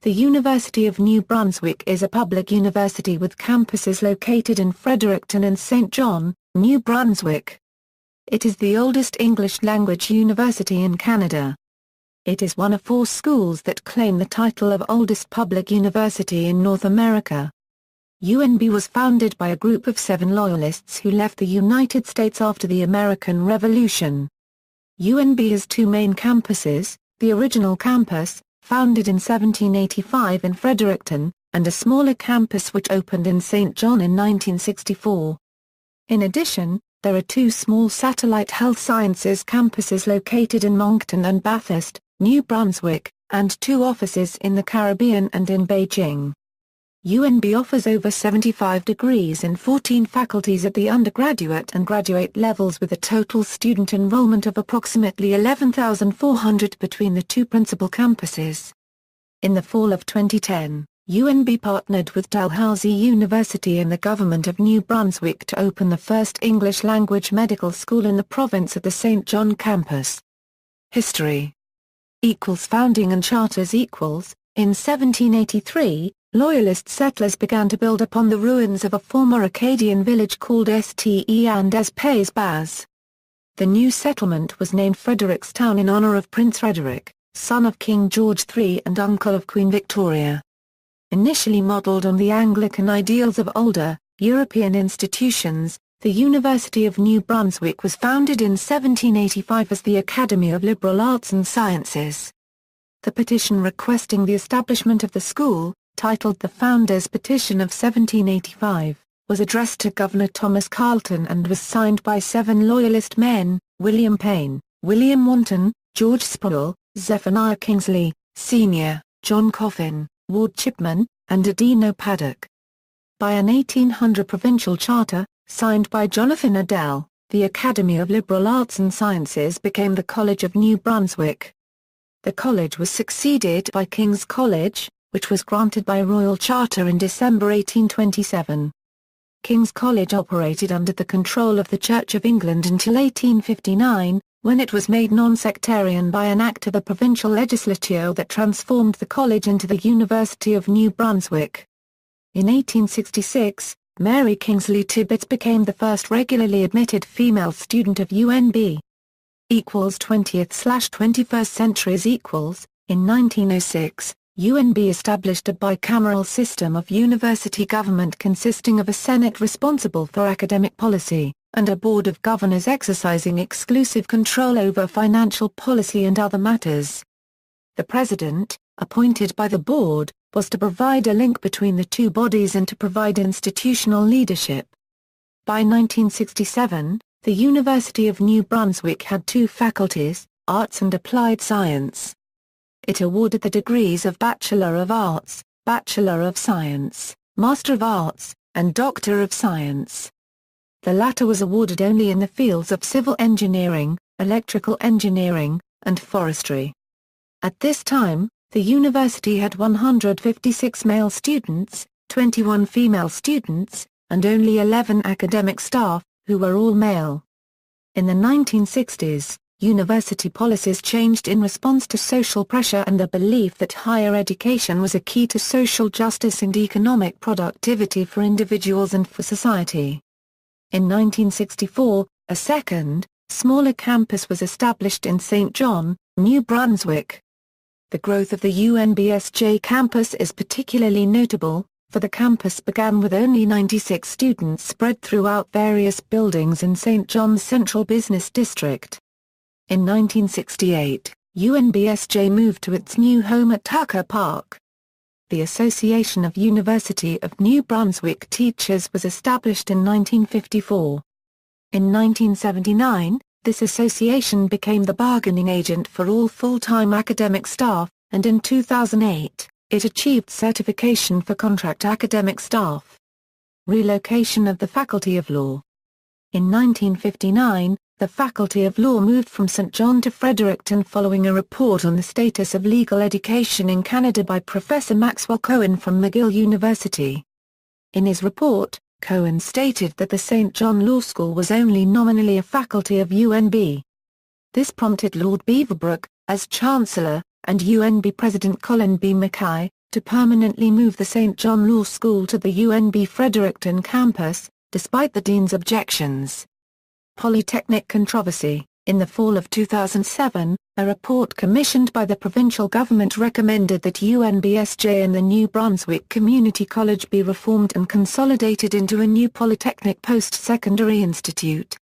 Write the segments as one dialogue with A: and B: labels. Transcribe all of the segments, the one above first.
A: The University of New Brunswick is a public university with campuses located in Fredericton and St. John, New Brunswick. It is the oldest English-language university in Canada. It is one of 4 schools that claim the title of oldest public university in North America. UNB was founded by a group of 7 Loyalists who left the United States after the American Revolution. UNB has 2 main campuses, the original campus, founded in 1785 in Fredericton, and a smaller campus which opened in St. John in 1964. In addition, there are 2 small satellite health sciences campuses located in Moncton and Bathurst, New Brunswick, and 2 offices in the Caribbean and in Beijing. UNB offers over 75 degrees in 14 faculties at the undergraduate and graduate levels with a total student enrollment of approximately 11,400 between the 2 principal campuses. In the fall of 2010, UNB partnered with Dalhousie University and the government of New Brunswick to open the first English-language medical school in the province at the St. John campus. History Founding and charters In 1783, Loyalist settlers began to build upon the ruins of a former Acadian village called Ste and des Pays Bas. The new settlement was named Frederickstown in honor of Prince Frederick, son of King George III and uncle of Queen Victoria. Initially modeled on the Anglican ideals of older, European institutions, the University of New Brunswick was founded in 1785 as the Academy of Liberal Arts and Sciences. The petition requesting the establishment of the school, titled the Founders' Petition of 1785, was addressed to Governor Thomas Carleton and was signed by 7 Loyalist men, William Payne, William Wanton, George Sproul, Zephaniah Kingsley, Sr., John Coffin, Ward Chipman, and Adino Paddock. By an 1800 provincial charter, signed by Jonathan Adele, the Academy of Liberal Arts and Sciences became the College of New Brunswick. The college was succeeded by King's College, which was granted by royal charter in December 1827. King's College operated under the control of the Church of England until 1859, when it was made non-sectarian by an act of the provincial legislature that transformed the college into the University of New Brunswick. In 1866, Mary Kingsley Tibbets became the first regularly admitted female student of UNB. 20th/21st centuries In 1906, UNB established a bicameral system of university government consisting of a Senate responsible for academic policy, and a Board of Governors exercising exclusive control over financial policy and other matters. The president, appointed by the board, was to provide a link between the 2 bodies and to provide institutional leadership. By 1967, the University of New Brunswick had 2 faculties, Arts and Applied Science. It awarded the degrees of Bachelor of Arts, Bachelor of Science, Master of Arts, and Doctor of Science. The latter was awarded only in the fields of civil engineering, electrical engineering, and forestry. At this time, the university had 156 male students, 21 female students, and only 11 academic staff, who were all male. In the 1960s, university policies changed in response to social pressure and the belief that higher education was a key to social justice and economic productivity for individuals and for society. In 1964, a second, smaller campus was established in St. John, New Brunswick. The growth of the UNBSJ campus is particularly notable, for the campus began with only 96 students spread throughout various buildings in St. John's Central Business District. In 1968, UNBSJ moved to its new home at Tucker Park. The Association of University of New Brunswick Teachers was established in 1954. In 1979, this association became the bargaining agent for all full-time academic staff, and in 2008, it achieved certification for contract academic staff. Relocation of the Faculty of Law. In 1959, the Faculty of Law moved from St. John to Fredericton following a report on the status of legal education in Canada by Professor Maxwell Cohen from McGill University. In his report, Cohen stated that the St. John Law School was only nominally a faculty of UNB. This prompted Lord Beaverbrook, as Chancellor, and UNB President Colin B. Mackay, to permanently move the St. John Law School to the UNB Fredericton campus, despite the dean's objections. Polytechnic controversy. In the fall of 2007, a report commissioned by the provincial government recommended that UNBSJ and the New Brunswick Community College be reformed and consolidated into a new polytechnic post-secondary institute.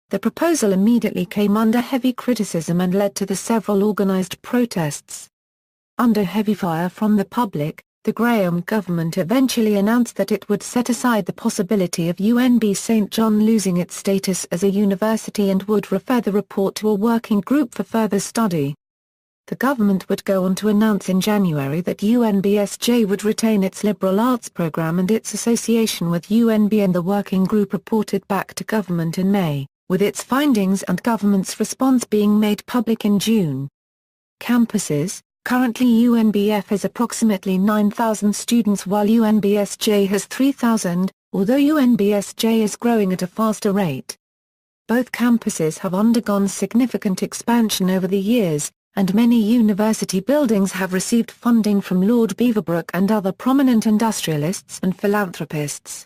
A: The proposal immediately came under heavy criticism and led to the several organized protests. Under heavy fire from the public, the Graham government eventually announced that it would set aside the possibility of UNB St. John losing its status as a university and would refer the report to a working group for further study. The government would go on to announce in January that UNBSJ would retain its liberal arts program and its association with UNB, and the working group reported back to government in May, with its findings and government's response being made public in June. Campuses. Currently UNBF has approximately 9,000 students while UNBSJ has 3,000, although UNBSJ is growing at a faster rate. Both campuses have undergone significant expansion over the years, and many university buildings have received funding from Lord Beaverbrook and other prominent industrialists and philanthropists.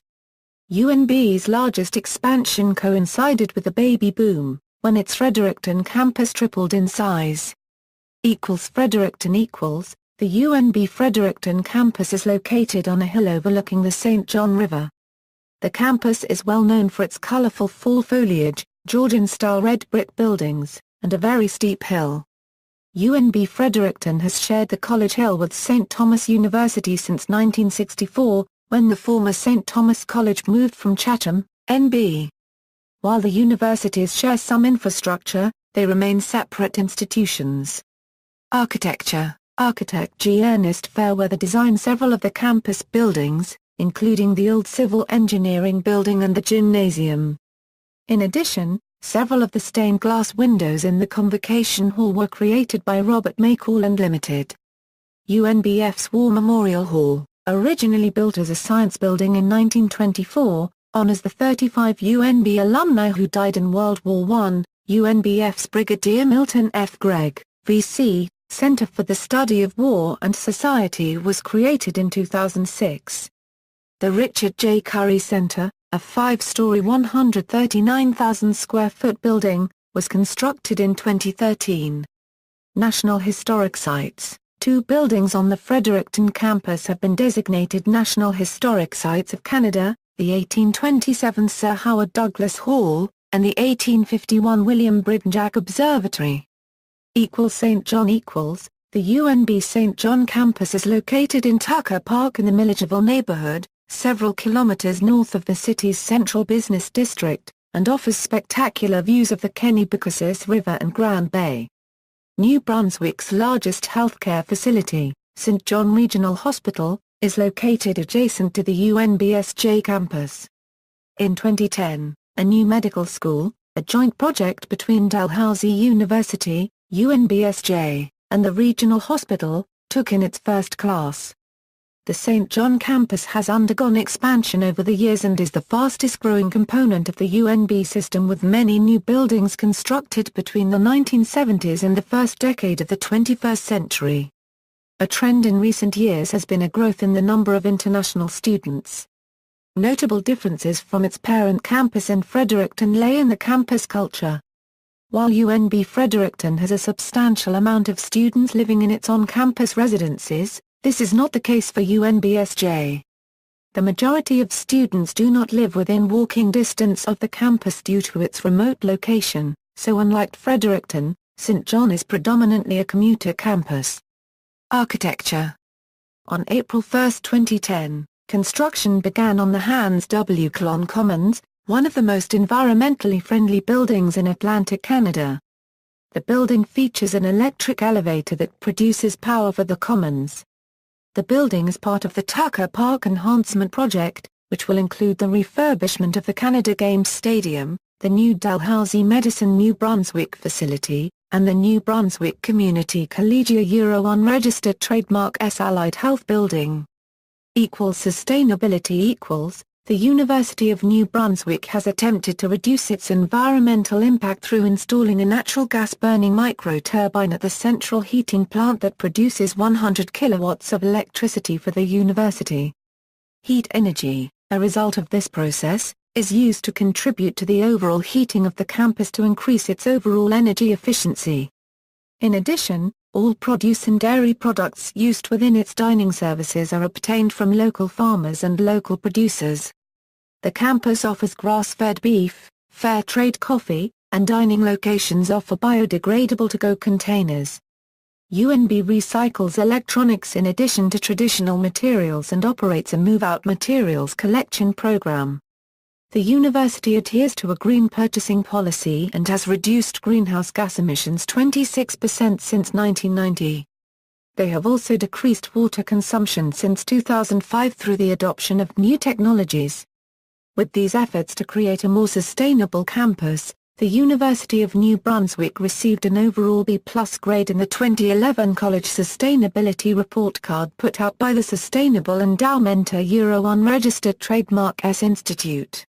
A: UNB's largest expansion coincided with the baby boom, when its Fredericton campus tripled in size. Fredericton equals, the UNB Fredericton campus is located on a hill overlooking the St. John River. The campus is well known for its colorful fall foliage, Georgian-style red brick buildings, and a very steep hill. UNB Fredericton has shared the College Hill with St. Thomas University since 1964, when the former St. Thomas College moved from Chatham, NB. While the universities share some infrastructure, they remain separate institutions. Architecture. Architect G. Ernest Fairweather designed several of the campus buildings, including the old Civil Engineering Building and the gymnasium. In addition, several of the stained glass windows in the Convocation Hall were created by Robert Macaulay Limited. UNBF's War Memorial Hall, originally built as a science building in 1924, honors the 35 UNB alumni who died in World War I. UNBF's Brigadier Milton F. Gregg, V.C., Center for the Study of War and Society was created in 2006. The Richard J. Curry Center, a 5-story 139,000-square-foot building, was constructed in 2013. National Historic Sites. 2 buildings on the Fredericton campus have been designated National Historic Sites of Canada, the 1827 Sir Howard Douglas Hall, and the 1851 William Brydges Observatory. St. John equals, the UNB St. John campus is located in Tucker Park in the Milledgeville neighborhood, several kilometers north of the city's central business district, and offers spectacular views of the Kennebecasis River and Grand Bay. New Brunswick's largest healthcare facility, St. John Regional Hospital, is located adjacent to the UNBSJ campus. In 2010, a new medical school, a joint project between Dalhousie University, UNBSJ, and the regional hospital, took in its first class. The St. John campus has undergone expansion over the years and is the fastest growing component of the UNB system, with many new buildings constructed between the 1970s and the first decade of the 21st century. A trend in recent years has been a growth in the number of international students. Notable differences from its parent campus in Fredericton lay in the campus culture. While UNB Fredericton has a substantial amount of students living in its on-campus residences, this is not the case for UNBSJ. The majority of students do not live within walking distance of the campus due to its remote location, so unlike Fredericton, St. John is predominantly a commuter campus. Architecture. On April 1, 2010, construction began on the Hans W. Klon Commons, one of the most environmentally friendly buildings in Atlantic Canada. The building features an electric elevator that produces power for the Commons. The building is part of the Tucker Park Enhancement Project, which will include the refurbishment of the Canada Games Stadium, the new Dalhousie Medicine New Brunswick facility, and the New Brunswick Community Collegia Euro unregistered trademark S Allied Health Building. Sustainability equals, The University of New Brunswick has attempted to reduce its environmental impact through installing a natural gas-burning microturbine at the central heating plant that produces 100 kilowatts of electricity for the university. Heat energy, a result of this process, is used to contribute to the overall heating of the campus to increase its overall energy efficiency. In addition, all produce and dairy products used within its dining services are obtained from local farmers and local producers. The campus offers grass-fed beef, fair trade coffee, and dining locations offer biodegradable to-go containers. UNB recycles electronics in addition to traditional materials and operates a move-out materials collection program. The university adheres to a green purchasing policy and has reduced greenhouse gas emissions 26% since 1990. They have also decreased water consumption since 2005 through the adoption of new technologies. With these efforts to create a more sustainable campus, the University of New Brunswick received an overall B+ grade in the 2011 College Sustainability Report Card put out by the Sustainable Endowmenta Euro Unregistered Trademark S Institute.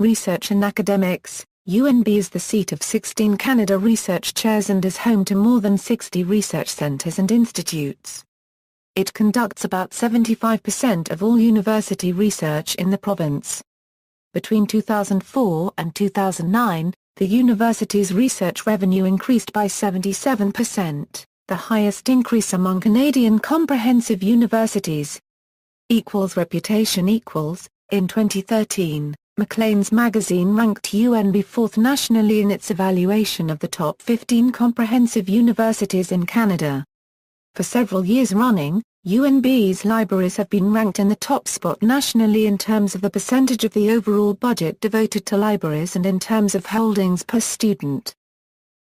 A: Research and academics. UNB is the seat of 16 Canada Research Chairs and is home to more than 60 research centres and institutes. It conducts about 75% of all university research in the province. Between 2004 and 2009, the university's research revenue increased by 77%, the highest increase among Canadian comprehensive universities. Reputation. In 2013, Maclean's magazine ranked UNB fourth nationally in its evaluation of the top 15 comprehensive universities in Canada. For several years running, UNB's libraries have been ranked in the top spot nationally in terms of the percentage of the overall budget devoted to libraries and in terms of holdings per student.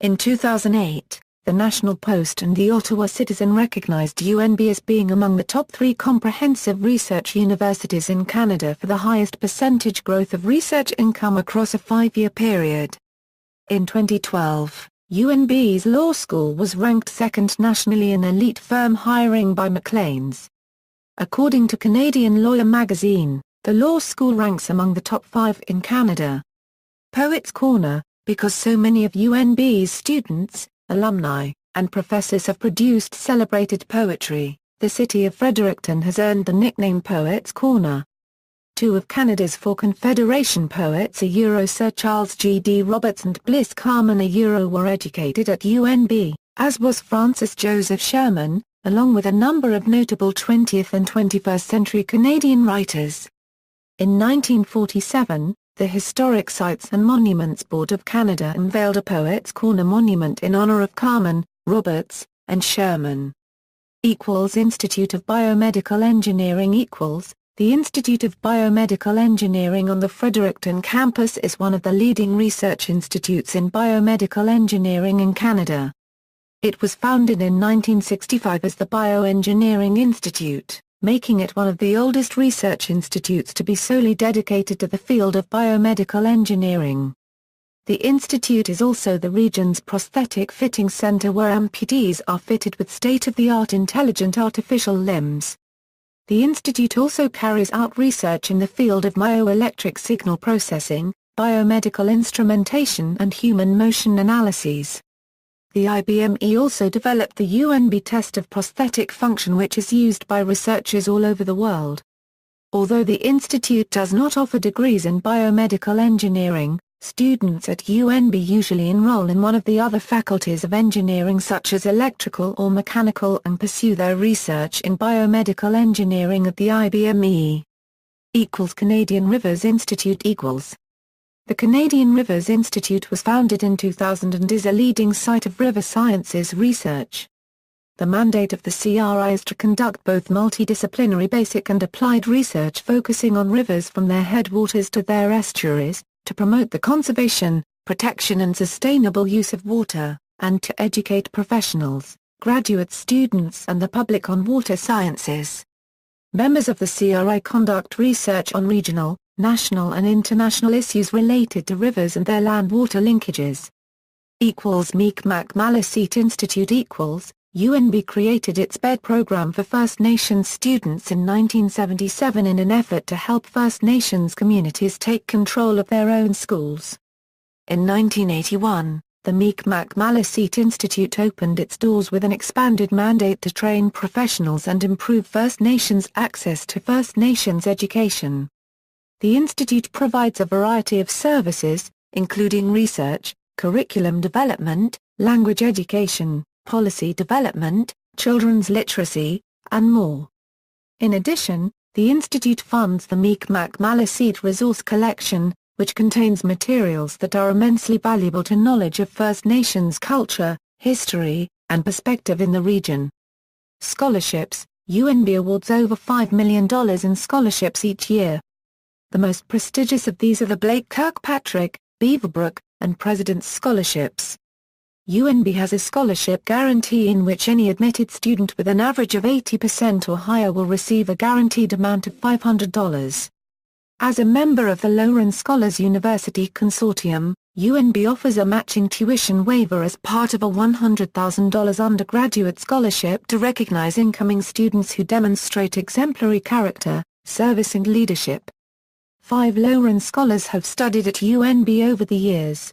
A: In 2008, the National Post and the Ottawa Citizen recognized UNB as being among the top 3 comprehensive research universities in Canada for the highest percentage growth of research income across a 5-year period. In 2012, UNB's law school was ranked second nationally in elite firm hiring by Maclean's. According to Canadian Lawyer magazine, the law school ranks among the top 5 in Canada. Poets' Corner. Because so many of UNB's students, alumni, and professors have produced celebrated poetry, the city of Fredericton has earned the nickname Poets' Corner. 2 of Canada's 4 Confederation poets Sir Charles G. D. Roberts and Bliss Carman were educated at UNB, as was Francis Joseph Sherman, along with a number of notable 20th and 21st century Canadian writers. In 1947, the Historic Sites and Monuments Board of Canada unveiled a Poets' Corner monument in honor of Carman, Roberts, and Sherman. Institute of Biomedical Engineering. The Institute of Biomedical Engineering on the Fredericton campus is one of the leading research institutes in biomedical engineering in Canada. It was founded in 1965 as the Bioengineering Institute, making it one of the oldest research institutes to be solely dedicated to the field of biomedical engineering. The institute is also the region's prosthetic fitting center where amputees are fitted with state-of-the-art intelligent artificial limbs. The institute also carries out research in the field of myoelectric signal processing, biomedical instrumentation and human motion analyses. The IBME also developed the UNB test of prosthetic function, which is used by researchers all over the world. Although the institute does not offer degrees in biomedical engineering, students at UNB usually enroll in one of the other faculties of engineering such as electrical or mechanical and pursue their research in biomedical engineering at the IBME. Canadian Rivers Institute. The Canadian Rivers Institute was founded in 2000 and is a leading site of river sciences research. The mandate of the CRI is to conduct both multidisciplinary basic and applied research focusing on rivers from their headwaters to their estuaries, to promote the conservation, protection and sustainable use of water, and to educate professionals, graduate students and the public on water sciences. Members of the CRI conduct research on regional, national and international issues related to rivers and their land-water linkages. Mi'kmaq Maliseet Institute. UNB created its BED program for First Nations students in 1977 in an effort to help First Nations communities take control of their own schools. In 1981, the Mi'kmaq Maliseet Institute opened its doors with an expanded mandate to train professionals and improve First Nations access to First Nations education. The institute provides a variety of services, including research, curriculum development, language education, policy development, children's literacy, and more. In addition, the institute funds the Mi'kmaq Maliseet Resource Collection, which contains materials that are immensely valuable to knowledge of First Nations culture, history, and perspective in the region. Scholarships: UNB awards over $5 million in scholarships each year. The most prestigious of these are the Blake Kirkpatrick, Beaverbrook, and President's Scholarships. UNB has a scholarship guarantee in which any admitted student with an average of 80% or higher will receive a guaranteed amount of $500. As a member of the Lowland Scholars University Consortium, UNB offers a matching tuition waiver as part of a $100,000 undergraduate scholarship to recognize incoming students who demonstrate exemplary character, service and leadership. 5 Lowland scholars have studied at UNB over the years.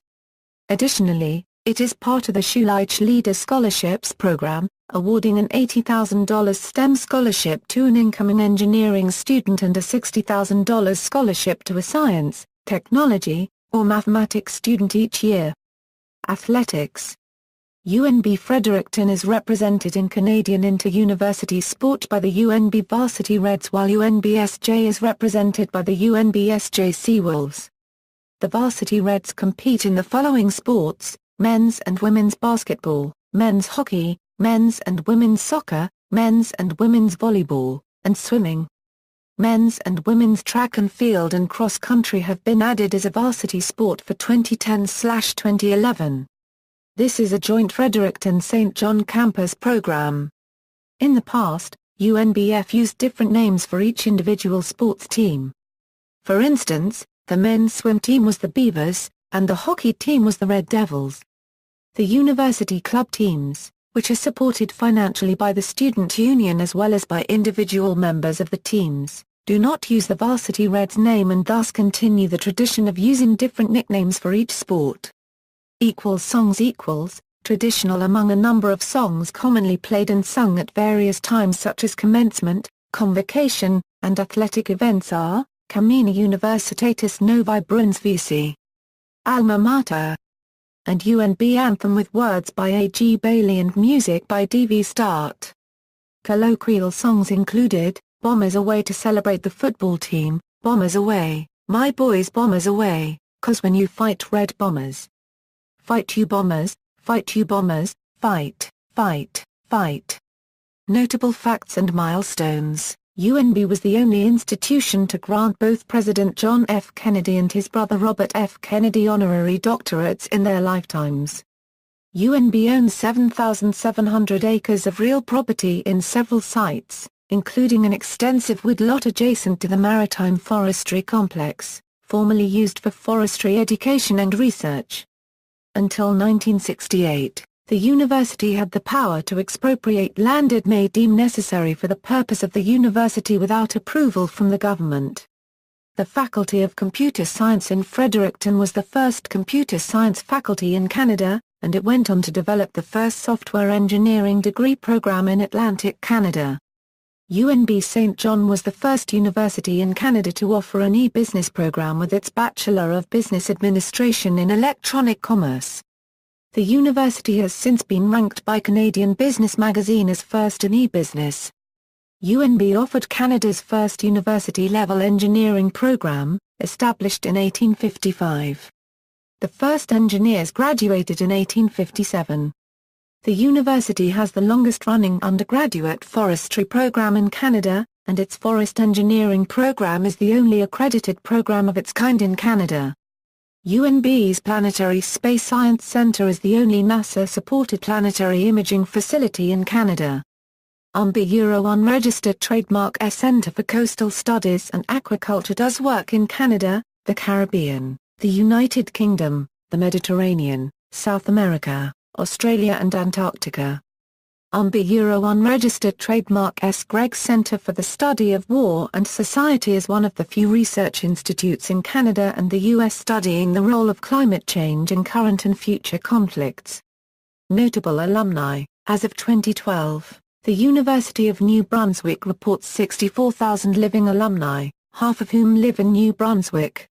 A: Additionally, it is part of the Schulich Leader Scholarships program, awarding an $80,000 STEM scholarship to an incoming engineering student and a $60,000 scholarship to a science, technology, or mathematics student each year. Athletics: UNB Fredericton is represented in Canadian inter-university sport by the UNB Varsity Reds, while UNBSJ is represented by the UNBSJ Seawolves. The Varsity Reds compete in the following sports: men's and women's basketball, men's hockey, men's and women's soccer, men's and women's volleyball, and swimming. Men's and women's track and field and cross country have been added as a varsity sport for 2010/2011. This is a joint Fredericton-St. John campus program. In the past, UNBF used different names for each individual sports team. For instance, the men's swim team was the Beavers, and the hockey team was the Red Devils. The university club teams, which are supported financially by the student union as well as by individual members of the teams, do not use the Varsity Reds name and thus continue the tradition of using different nicknames for each sport. Songs: traditional among a number of songs commonly played and sung at various times such as commencement, convocation, and athletic events are, Camina Universitatis Novae Brunsvici, Alma Mater, and UNB Anthem with words by A.G. Bailey and music by D.V. Start. Colloquial songs included, Bombers Away to celebrate the football team, Bombers Away, My Boys Bombers Away, 'cause when you fight Red Bombers. Fight you Bombers, fight, fight, fight. Notable facts and milestones: UNB was the only institution to grant both President John F. Kennedy and his brother Robert F. Kennedy honorary doctorates in their lifetimes. UNB owns 7,700 acres of real property in several sites, including an extensive woodlot adjacent to the Maritime Forestry Complex, formerly used for forestry education and research. Until 1968, the university had the power to expropriate land it may deem necessary for the purpose of the university without approval from the government. The Faculty of Computer Science in Fredericton was the first computer science faculty in Canada, and it went on to develop the first software engineering degree program in Atlantic Canada. UNB St. John was the first university in Canada to offer an e-business program with its Bachelor of Business Administration in Electronic Commerce. The university has since been ranked by Canadian Business Magazine as first in e-business. UNB offered Canada's first university-level engineering program, established in 1855. The first engineers graduated in 1857. The university has the longest-running undergraduate forestry program in Canada, and its forest engineering program is the only accredited program of its kind in Canada. UNB's Planetary Space Science Centre is the only NASA-supported planetary imaging facility in Canada. Unregistered trademark Centre for Coastal Studies and Aquaculture does work in Canada, the Caribbean, the United Kingdom, the Mediterranean, South America, Australia and Antarctica. Unregistered trademark. Gregg Center for the Study of War and Society is one of the few research institutes in Canada and the U.S. studying the role of climate change in current and future conflicts. Notable alumni. As of 2012, the University of New Brunswick reports 64,000 living alumni, half of whom live in New Brunswick.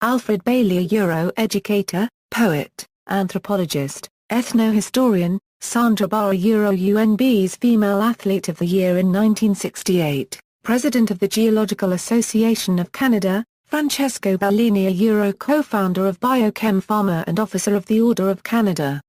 A: Alfred Bailey, a Euro-educator, poet, anthropologist, ethno-historian. Sandra Barr, UNB's Female Athlete of the Year in 1968, President of the Geological Association of Canada. Francesco Bellini, a co-founder of Biochem Pharma and Officer of the Order of Canada.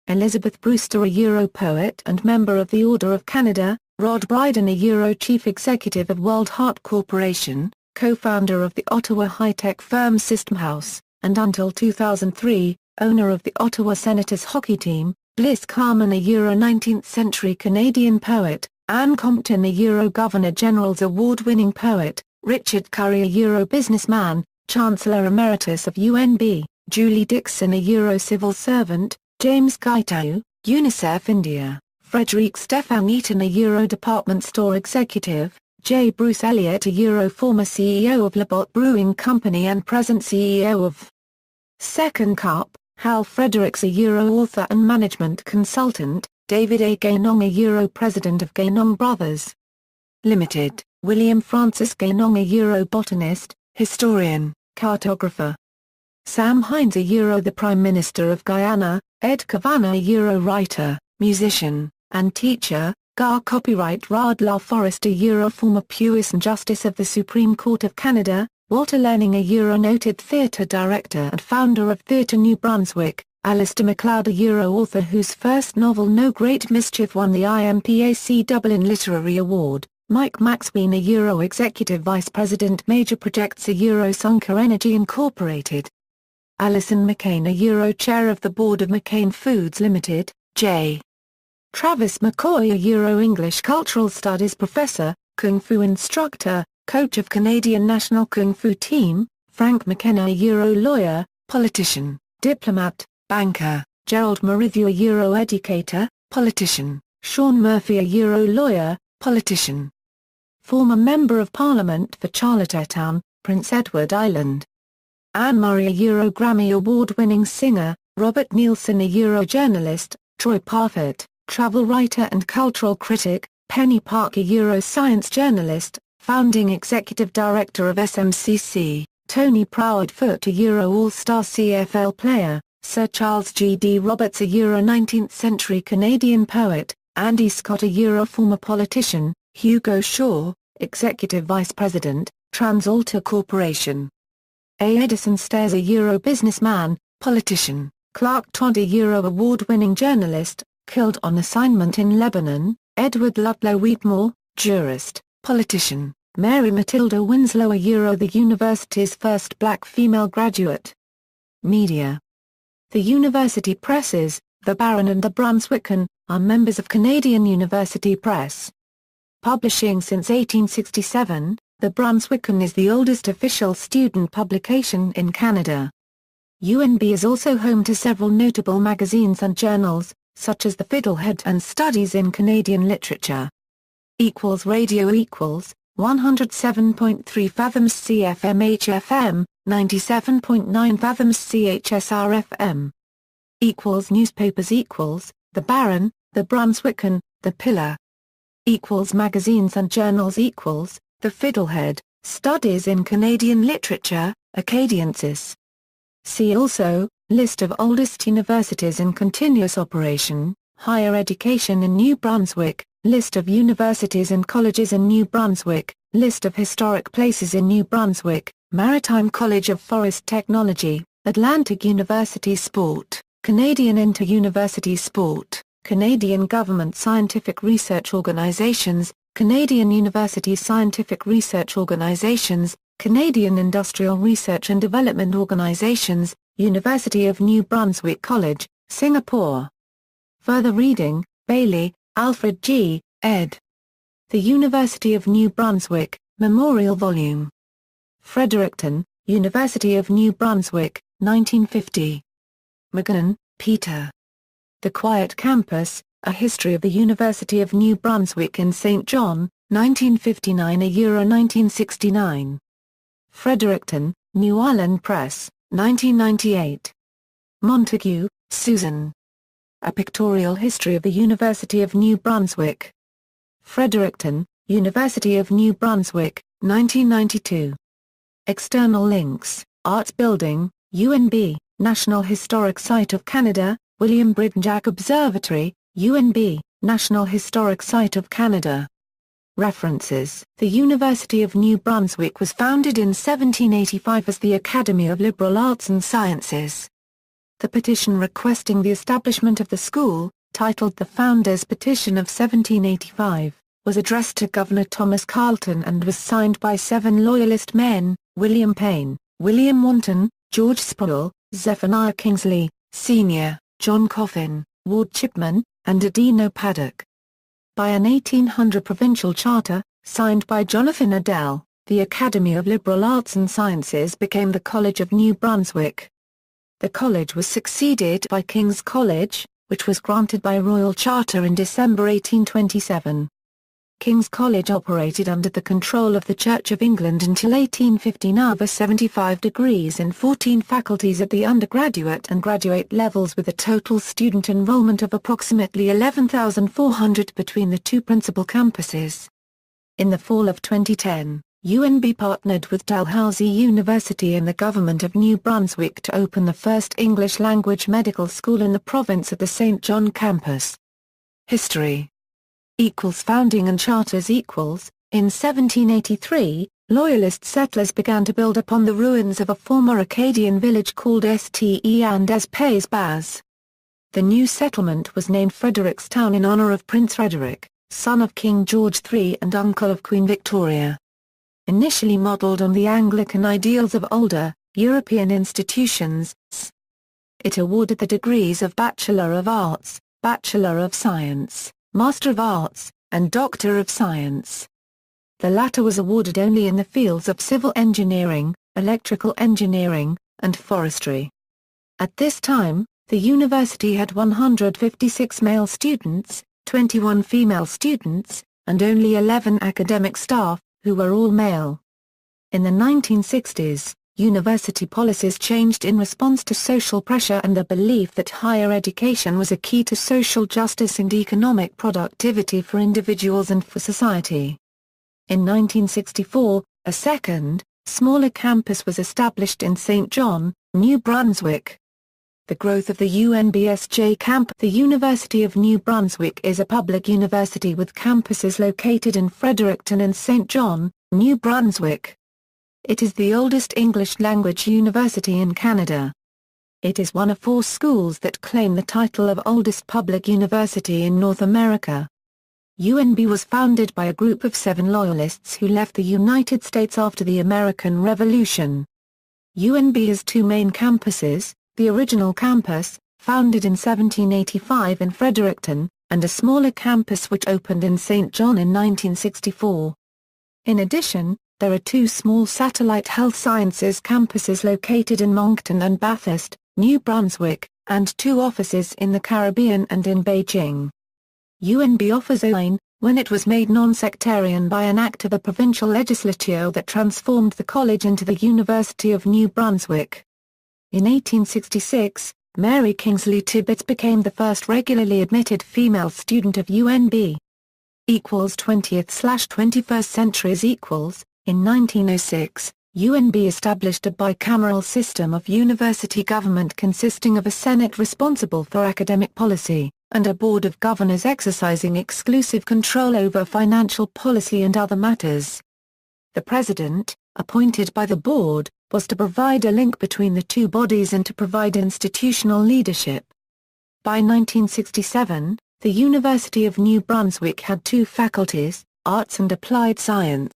A: Elizabeth Brewster, a poet and member of the Order of Canada. Rod Brydon, a Chief Executive of World Heart Corporation, co-founder of the Ottawa high-tech firm System House, and until 2003, owner of the Ottawa Senators hockey team. Bliss Carman, a 19th-century Canadian poet. Anne Compton, a Governor-General's Award-winning poet. Richard Curry, a businessman, Chancellor Emeritus of UNB. Julie Dixon, a civil servant. James Gaitau, UNICEF India. Frederic Stefan Eaton, a department store executive. J. Bruce Elliott, a former CEO of Labatt Brewing Company and present CEO of Second Cup. Hal Fredericks, a author and management consultant. David A. Gainong, a president of Gainong Brothers Limited. William Francis Gainong, a botanist, historian, cartographer. Sam Hines, the Prime Minister of Guyana. Ed Kavanagh, a writer, musician, and teacher. Gar Copyright Rod La Forest, a former Puisne Justice of the Supreme Court of Canada. Walter Learning, a noted theatre director and founder of Theatre New Brunswick. Alistair MacLeod, a author whose first novel No Great Mischief won the IMPAC Dublin Literary Award. Mike Maxween, a executive vice president Major Projects, a Sunker Energy Incorporated. Alison McCain, a chair of the board of McCain Foods Limited. J. Travis McCoy, a English Cultural Studies professor, Kung Fu instructor, coach of Canadian national Kung Fu team. Frank McKenna, a lawyer, politician, diplomat, banker. Gerald Marithio, a educator, politician. Sean Murphy, a lawyer, politician. Former Member of Parliament for Charlottetown, Prince Edward Island. Anne Murray, a Grammy Award-winning singer. Robert Nielsen, a journalist. Troy Parfitt, travel writer and cultural critic. Penny Park, a science journalist, founding executive director of SMCC. Tony Proudfoot, a all-star CFL player. Sir Charles G. D. Roberts, a 19th-century Canadian poet. Andy Scott, a former politician. Hugo Shaw, executive vice president, TransAlta Corporation. A. Edison Stairs, a businessman, politician. Clark Todd, a award-winning journalist, killed on assignment in Lebanon. Edward Ludlow Wheatmore, jurist, politician. Mary Matilda Winslow, a the university's first black female graduate. Media. The university presses, the Baron and the Brunswicken, are members of Canadian University Press. Publishing since 1867, the Brunswicken is the oldest official student publication in Canada. UNB is also home to several notable magazines and journals, such as The Fiddlehead and Studies in Canadian Literature. Radio 107.3 Fathoms CFM HFM, 97.9 Fathoms CHSR FM. Newspapers The Baron, The Brunswicken, The Pillar. Magazines and journals The Fiddlehead, Studies in Canadian Literature, Acadiensis. See also, List of oldest universities in continuous operation, higher education in New Brunswick, List of universities and colleges in New Brunswick, List of historic places in New Brunswick, Maritime College of Forest Technology, Atlantic University Sport, Canadian Inter-University Sport, Canadian Government Scientific Research Organizations, Canadian University Scientific Research Organizations, Canadian Industrial Research and Development Organizations, University of New Brunswick College, Singapore. Further reading, Bailey, Alfred G., ed. The University of New Brunswick, Memorial Volume. Fredericton, University of New Brunswick, 1950. McGann, Peter. The Quiet Campus, A History of the University of New Brunswick in St. John, 1959–1969. Fredericton, New Ireland Press, 1998. Montague, Susan. A Pictorial History of the University of New Brunswick. Fredericton, University of New Brunswick, 1992. External links: Arts Building, UNB, National Historic Site of Canada, William Brydges Observatory, UNB, National Historic Site of Canada. References: The University of New Brunswick was founded in 1785 as the Academy of Liberal Arts and Sciences. The petition requesting the establishment of the school, titled the Founders' Petition of 1785, was addressed to Governor Thomas Carleton and was signed by 7 Loyalist men: William Payne, William Wanton, George Sproul, Zephaniah Kingsley, Sr., John Coffin, Ward Chipman, and Adino Paddock. By an 1800 provincial charter, signed by Jonathan Adele, the Academy of Liberal Arts and Sciences became the College of New Brunswick. The college was succeeded by King's College, which was granted by royal charter in December 1827. King's College operated under the control of the Church of England until 1859 with 75 degrees and 14 faculties at the undergraduate and graduate levels, with a total student enrollment of approximately 11,400 between the two principal campuses. In the fall of 2010, UNB partnered with Dalhousie University and the Government of New Brunswick to open the first English-language medical school in the province at the St. John campus. History Founding and charters In 1783, Loyalist settlers began to build upon the ruins of a former Acadian village called Ste and des Pays Bas. The new settlement was named Frederickstown in honor of Prince Frederick, son of King George III and uncle of Queen Victoria. Initially modeled on the Anglican ideals of older, European institutions, it awarded the degrees of Bachelor of Arts, Bachelor of Science, Master of Arts, and Doctor of Science. The latter was awarded only in the fields of civil engineering, electrical engineering, and forestry. At this time, the university had 156 male students, 21 female students, and only 11 academic staff, who were all male. In the 1960s, university policies changed in response to social pressure and the belief that higher education was a key to social justice and economic productivity for individuals and for society. In 1964, a second, smaller campus was established in St. John, New Brunswick. The growth of the UNBSJ camp. The University of New Brunswick is a public university with campuses located in Fredericton and St. John, New Brunswick. It is the oldest English-language university in Canada. It is one of 4 schools that claim the title of oldest public university in North America. UNB was founded by a group of 7 Loyalists who left the United States after the American Revolution. UNB has 2 main campuses: the original campus, founded in 1785 in Fredericton, and a smaller campus which opened in St. John in 1964. In addition, there are 2 small satellite health sciences campuses located in Moncton and Bathurst, New Brunswick, and 2 offices in the Caribbean and in Beijing. UNB offers online, when it was made non-sectarian by an act of the provincial legislature that transformed the college into the University of New Brunswick. In 1866, Mary Kingsley Tibbets became the first regularly admitted female student of UNB. 20th/21st centuries In 1906, UNB established a bicameral system of university government consisting of a Senate responsible for academic policy, and a Board of Governors exercising exclusive control over financial policy and other matters. The president, appointed by the board, was to provide a link between the two bodies and to provide institutional leadership. By 1967, the University of New Brunswick had 2 faculties, Arts and Applied Science.